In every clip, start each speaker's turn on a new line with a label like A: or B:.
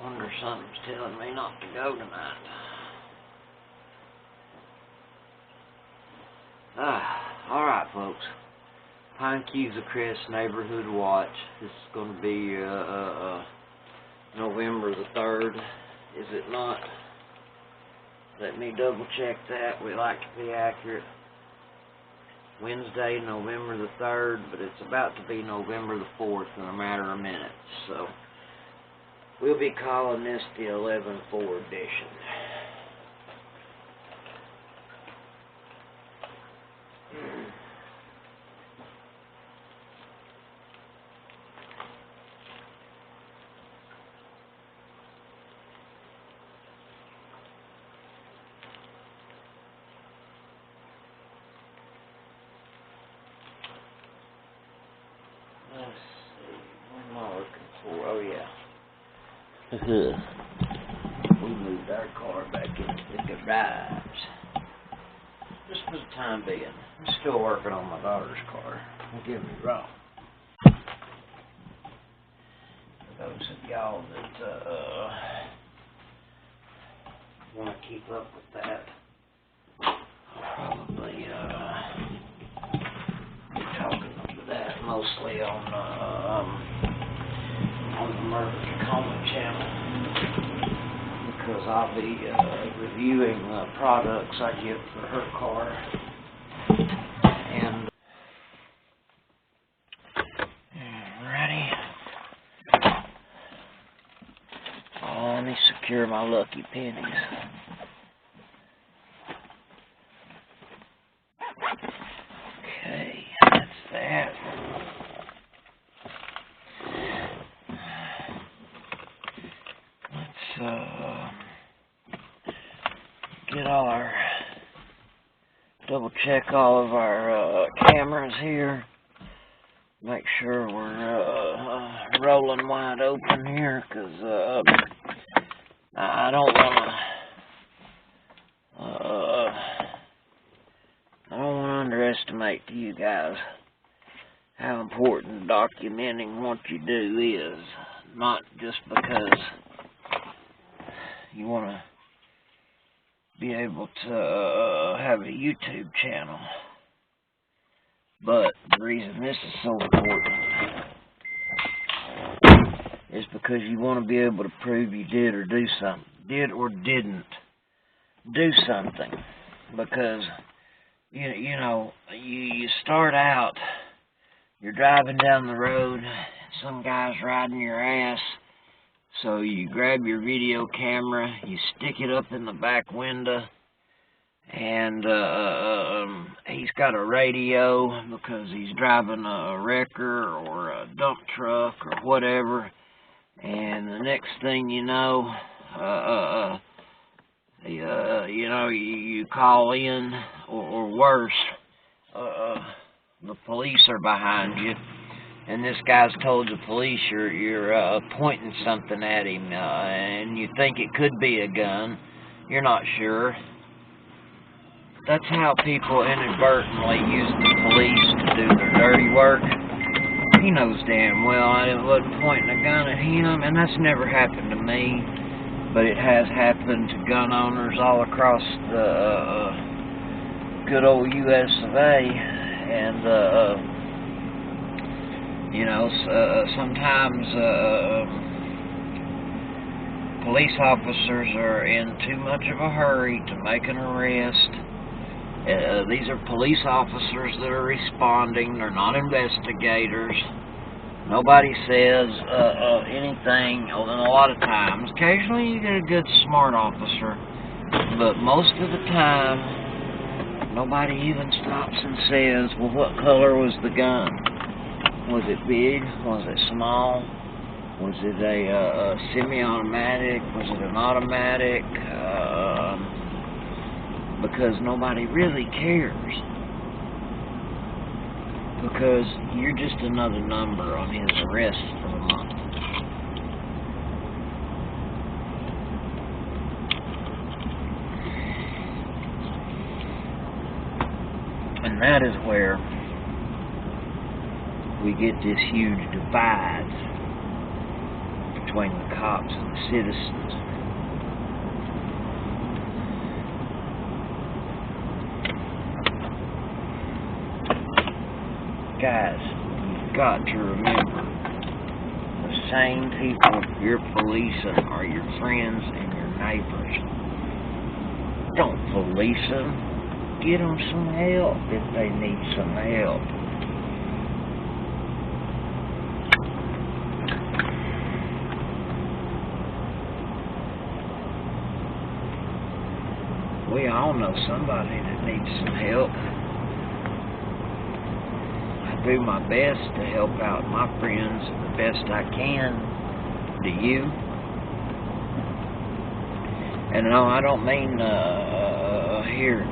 A: Wonder something's telling me not to go tonight. Alright folks. Pinecusicrest Neighborhood Watch. This is going to be November the 3rd. Is it not? Let me double check that. We like to be accurate. Wednesday, November the 3rd, but it's about to be November the 4th in a matter of minutes. So we'll be calling this the 11-4 edition. Let's see, what am I looking for? Oh yeah. We moved our car back into the garage. Just for the time being. I'm still working on my daughter's car. Don't get me wrong. For those of y'all that want to keep up with that, I'll probably be talking about that mostly on the Murder Tacoma channel, because I'll be reviewing products I get for her car. And ready? Oh, let me secure my lucky pennies. Okay, that's that. Get all our, double check all of our cameras here, make sure we're rolling wide open here, because I don't want to underestimate to you guys how important documenting what you do is, not just because you want to be able to have a YouTube channel, but the reason this is so important is because you want to be able to prove you did or didn't do something. Because you know, you start out, you're driving down the road, some guy's riding your ass. So you grab your video camera, you stick it up in the back window, and he's got a radio because he's driving a wrecker or a dump truck or whatever, and the next thing you know, you call in, or worse, the police are behind you. And this guy's told the police you're pointing something at him, and you think it could be a gun. You're not sure. That's how people inadvertently use the police to do their dirty work. He knows damn well I wasn't pointing a gun at him, and that's never happened to me. But it has happened to gun owners all across the good old U.S. of A. And you know, sometimes police officers are in too much of a hurry to make an arrest. These are police officers that are responding. They're not investigators. Nobody says anything, and a lot of times. Occasionally you get a good smart officer, but most of the time, nobody even stops and says, well, what color was the gun? Was it big? Was it small? Was it a semi-automatic? Was it an automatic? Because nobody really cares. Because you're just another number on his arrest for the month. And that is where we get this huge divide between the cops and the citizens. Guys, you've got to remember, the same people you're policing are your friends and your neighbors. Don't police them. Get them some help if they need some help. We all know somebody that needs some help. I do my best to help out my friends the best I can. Do you? And no, I don't mean, here,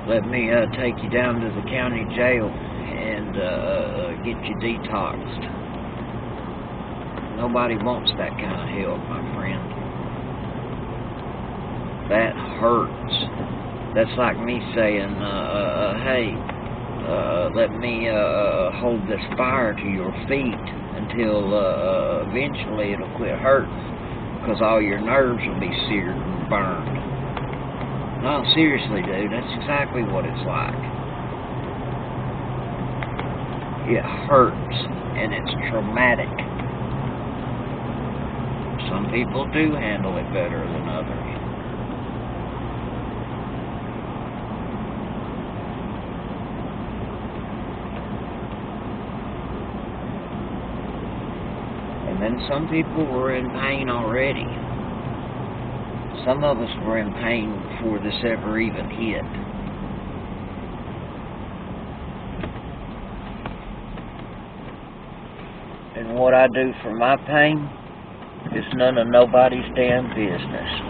A: let me take you down to the county jail and get you detoxed. Nobody wants that kind of help, my friend. That hurts. That's like me saying, hey, let me hold this fire to your feet until eventually it'll quit hurting, because all your nerves will be seared and burned. No, seriously, dude, that's exactly what it's like. It hurts, and it's traumatic. Some people do handle it better than others. And then some people were in pain already. Some of us were in pain before this ever even hit. And what I do for my pain is none of nobody's damn business.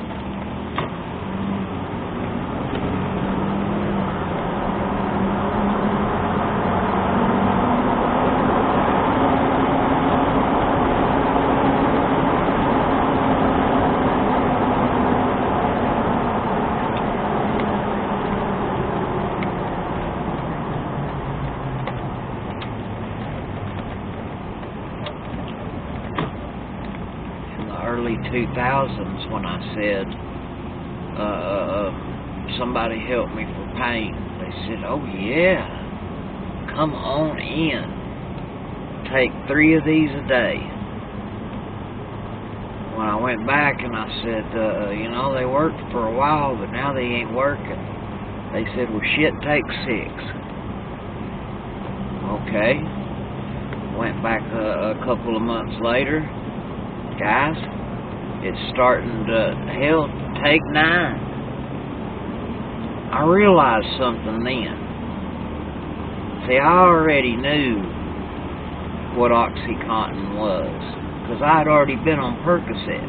A: Early 2000s, when I said somebody help me for pain, they said, oh yeah, come on in, take 3 of these a day. When I went back and I said, you know, they worked for a while, but now they ain't working, they said, well shit, take 6. Okay, went back a couple of months later, guys, it's starting to, hell, take 9. I realized something then. See, I already knew what OxyContin was, because I had already been on Percocet.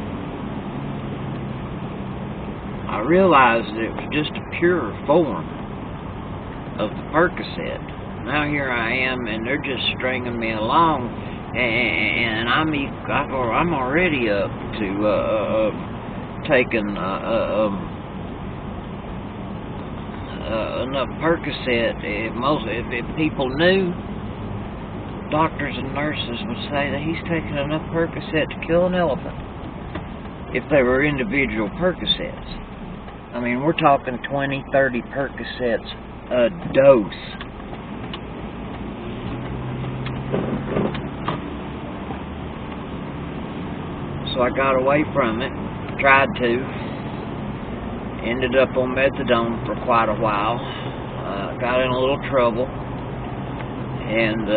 A: I realized it was just a pure form of the Percocet. Now here I am, and they're just stringing me along. And I'm already up to taking enough Percocet. If people knew, doctors and nurses would say that he's taking enough Percocet to kill an elephant. If they were individual Percocets, I mean, we're talking 20, 30 Percocets a dose. So I got away from it, tried to, ended up on methadone for quite a while, got in a little trouble, and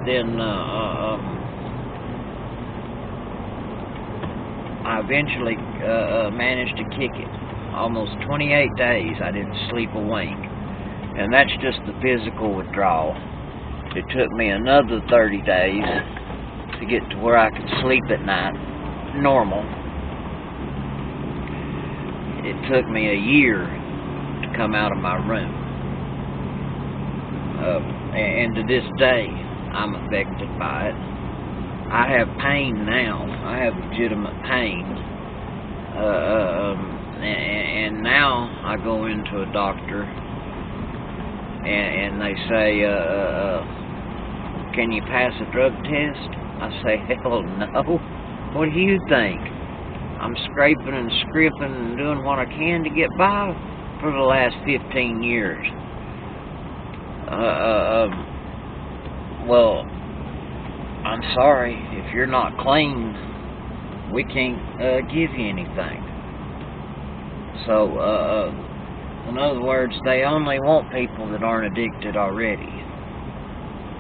A: then I eventually managed to kick it. Almost 28 days I didn't sleep a wink, and that's just the physical withdrawal. It took me another 30 days to get to where I could sleep at night normal. It took me a year to come out of my room, and to this day I'm affected by it. I have pain now. I have legitimate pain, and now I go into a doctor and they say, can you pass a drug test? I say, hell no. What do you think? I'm scraping and scripting and doing what I can to get by for the last 15 years. Well, I'm sorry, if you're not clean, we can't give you anything. So, in other words, they only want people that aren't addicted already.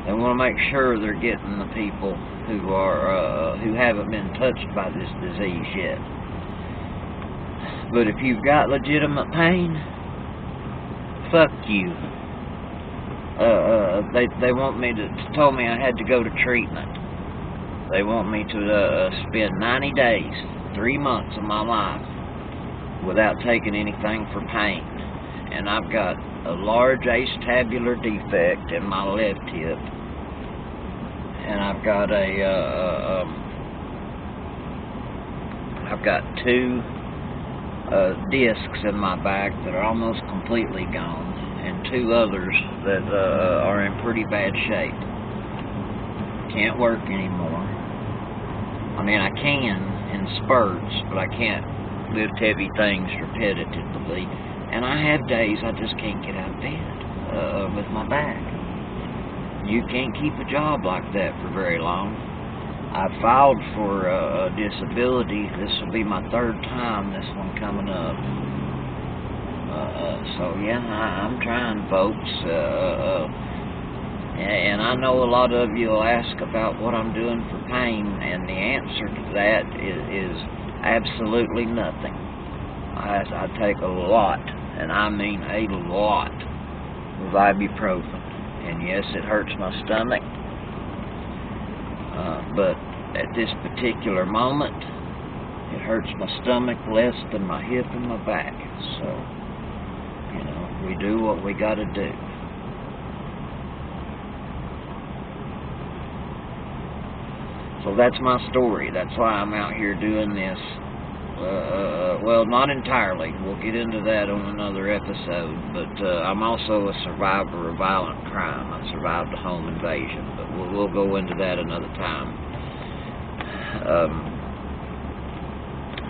A: They want to make sure they're getting the people who are who haven't been touched by this disease yet. But if you've got legitimate pain, fuck you. They want me to told me I had to go to treatment. They want me to spend 90 days, 3 months of my life without taking anything for pain. And I've got a large acetabular defect in my left hip, and I've got I've got 2 discs in my back that are almost completely gone, and 2 others that are in pretty bad shape. Can't work anymore. I mean, I can in spurts, but I can't lift heavy things repetitively. And I have days I just can't get out of bed with my back. You can't keep a job like that for very long. I filed for a disability. This will be my 3rd time, this one coming up. So yeah, I'm trying, folks. And I know a lot of you will ask about what I'm doing for pain, and the answer to that is absolutely nothing. I take a lot, and I mean a lot, of ibuprofen. And yes, it hurts my stomach, but at this particular moment, it hurts my stomach less than my hip and my back. So, you know, we do what we gotta do. So that's my story. That's why I'm out here doing this. Well, not entirely. We'll get into that on another episode. But I'm also a survivor of violent crime. I survived a home invasion. But we'll go into that another time.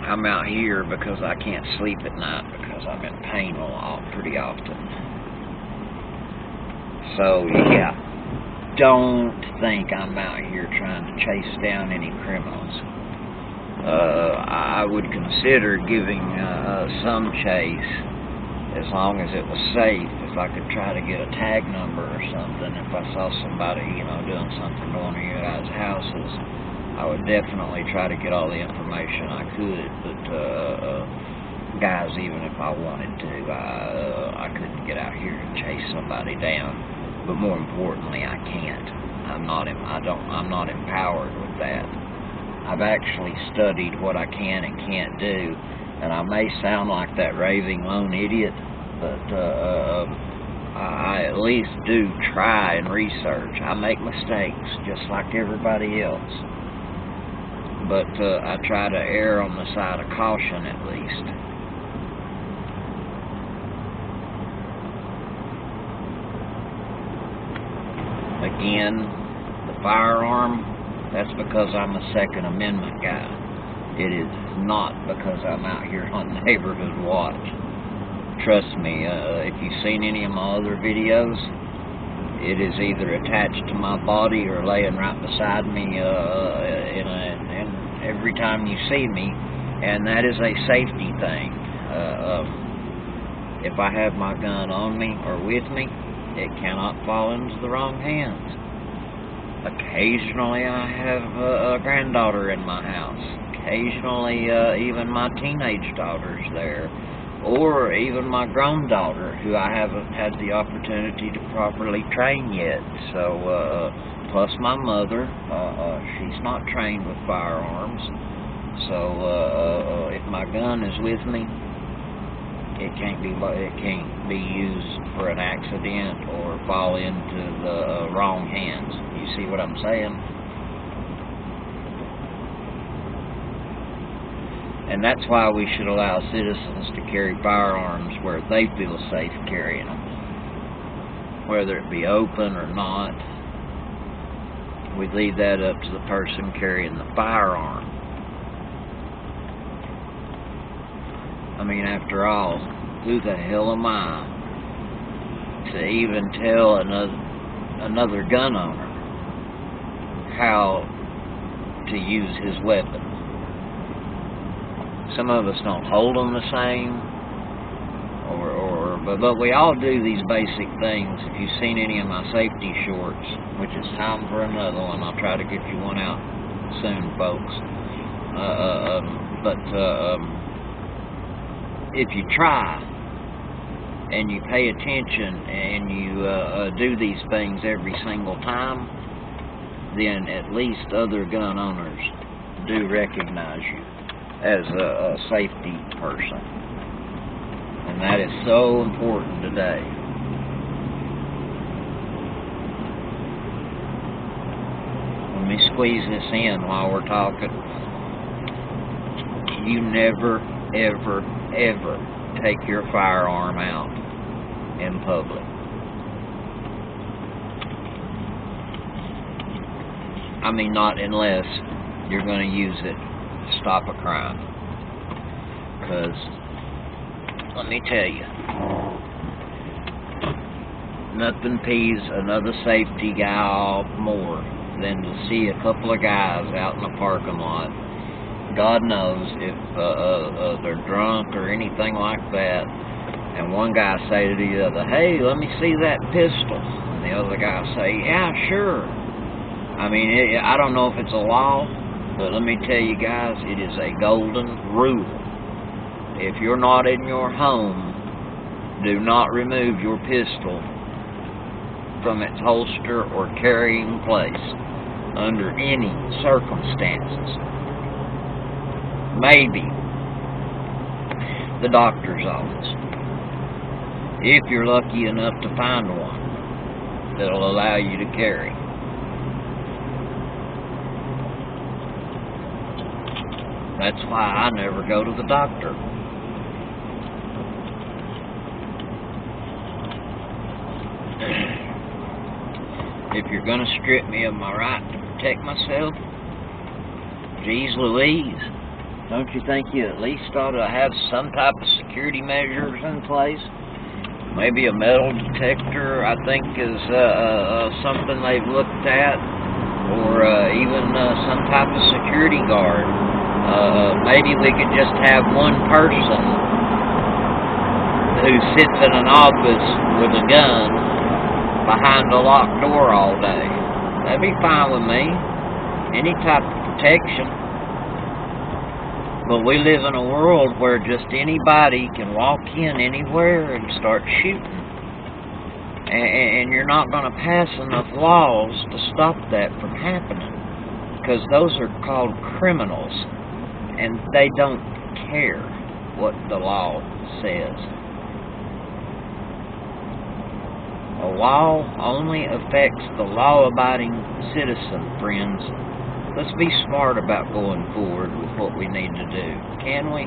A: I'm out here because I can't sleep at night because I'm in pain pretty often. So, yeah. Don't think I'm out here trying to chase down any criminals. I would consider giving some chase as long as it was safe. If I could try to get a tag number or something, if I saw somebody, you know, doing something to one of you guys' houses, I would definitely try to get all the information I could. But guys, even if I wanted to, I couldn't get out here and chase somebody down. But more importantly, I can't. I'm not empowered with that. I've actually studied what I can and can't do, and I may sound like that raving lone idiot, but I at least do try and research. I make mistakes just like everybody else, but I try to err on the side of caution at least. Again, the firearm, that's because I'm a Second Amendment guy. It is not because I'm out here on neighborhood watch. Trust me, if you've seen any of my other videos, it is either attached to my body or laying right beside me every time you see me, and that is a safety thing. If I have my gun on me or with me, it cannot fall into the wrong hands. Occasionally I have a granddaughter in my house. Occasionally even my teenage daughter's there. Or even my grown daughter, who I haven't had the opportunity to properly train yet. So, plus my mother, she's not trained with firearms. So, if my gun is with me, it can't be used for an accident or fall into the wrong hands. You see what I'm saying? And that's why we should allow citizens to carry firearms where they feel safe carrying them, whether it be open or not. We leave that up to the person carrying the firearm. I mean, after all, who the hell am I to even tell another gun owner how to use his weapon? Some of us don't hold them the same, but we all do these basic things. If you've seen any of my safety shorts, which is time for another one, I'll try to get you one out soon, folks. If you try and you pay attention and you do these things every single time, then at least other gun owners do recognize you as a safety person. And that is so important today. Let me squeeze this in while we're talking. You never, ever, ever take your firearm out in public. I mean, not unless you're going to use it to stop a crime. Because, let me tell you, nothing pees another safety guy off more than to see a couple of guys out in the parking lot. God knows if they're drunk or anything like that, and one guy say to the other, "Hey, let me see that pistol," and the other guy say, "Yeah, sure." I mean, I don't know if it's a law, but let me tell you guys, it is a golden rule. If you're not in your home, do not remove your pistol from its holster or carrying place under any circumstances. Maybe the doctor's office, if you're lucky enough to find one that'll allow you to carry. That's why I never go to the doctor. If you're going to strip me of my right to protect myself, geez Louise, don't you think you at least ought to have some type of security measures in place? Maybe a metal detector, I think, is something they've looked at, or even some type of security guard. Maybe we could just have one person who sits in an office with a gun behind a locked door all day. That'd be fine with me. Any type of protection. But we live in a world where just anybody can walk in anywhere and start shooting. And you're not going to pass enough laws to stop that from happening. Because those are called criminals. And they don't care what the law says. A law only affects the law-abiding citizen, friends. Let's be smart about going forward with what we need to do. Can we?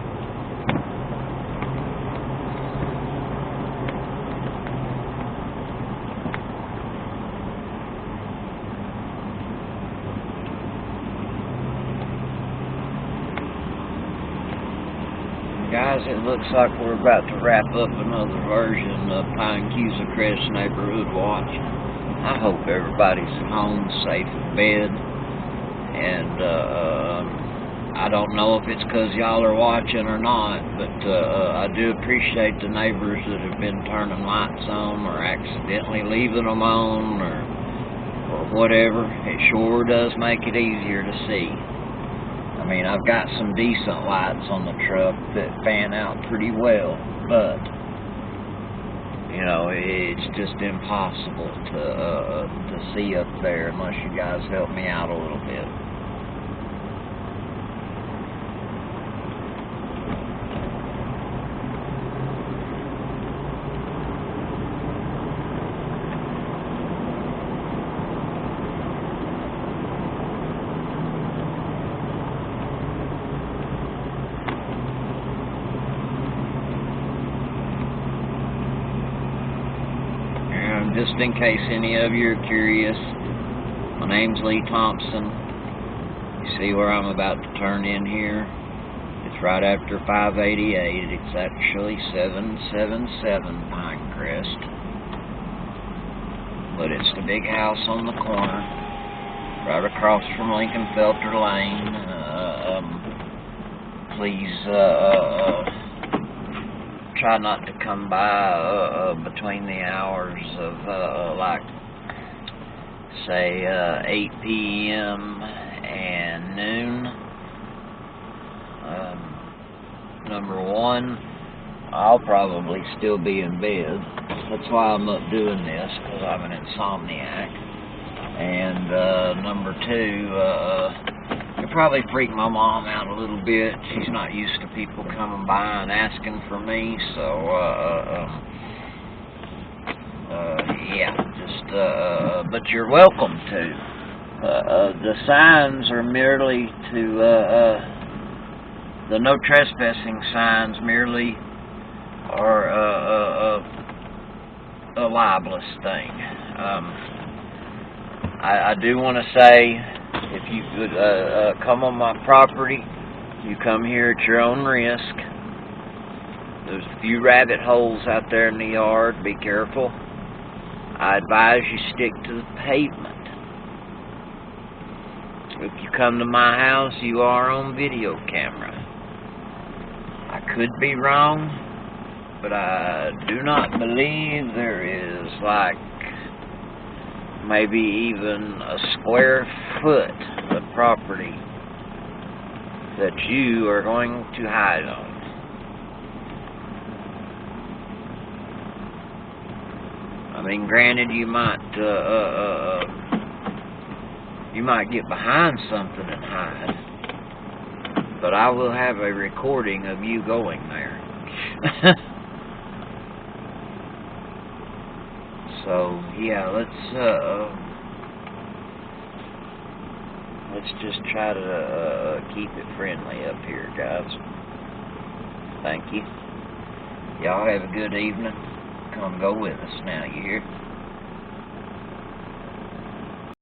A: Guys, it looks like we're about to wrap up another version of Pinecusicrest Neighborhood Watch. I hope everybody's home, safe in bed. And I don't know if it's because y'all are watching or not, but I do appreciate the neighbors that have been turning lights on or accidentally leaving them on or whatever. It sure does make it easier to see. I mean, I've got some decent lights on the truck that fan out pretty well, but, you know, it's just impossible to see up there unless you guys help me out a little bit. Just in case any of you are curious, my name's Lee Thompson. You see where I'm about to turn in here? It's It's right after 588. It's actually 777 Pinecrest. But it's the big house on the corner, right across from Lincoln Felter Lane. Please try not to come by between the hours of like say 8 p.m. and noon. Number one, I'll probably still be in bed. That's why I'm up doing this, because I'm an insomniac. And number two, it probably freaked my mom out a little bit. She's not used to people coming by and asking for me, so yeah, just but you're welcome to. The signs are merely to the no trespassing signs merely are a libelous thing. I do want to say, if you could come on my property, you come here at your own risk. There's a few rabbit holes out there in the yard. Be careful. I advise you stick to the pavement. If you come to my house, you are on video camera. I could be wrong, but I do not believe there is like maybe even a square foot of property that you are going to hide on. I mean, granted, you might get behind something and hide, but I will have a recording of you going there. So yeah, let's just try to keep it friendly up here, guys. Thank you. Y'all have a good evening. Come go with us now, you hear?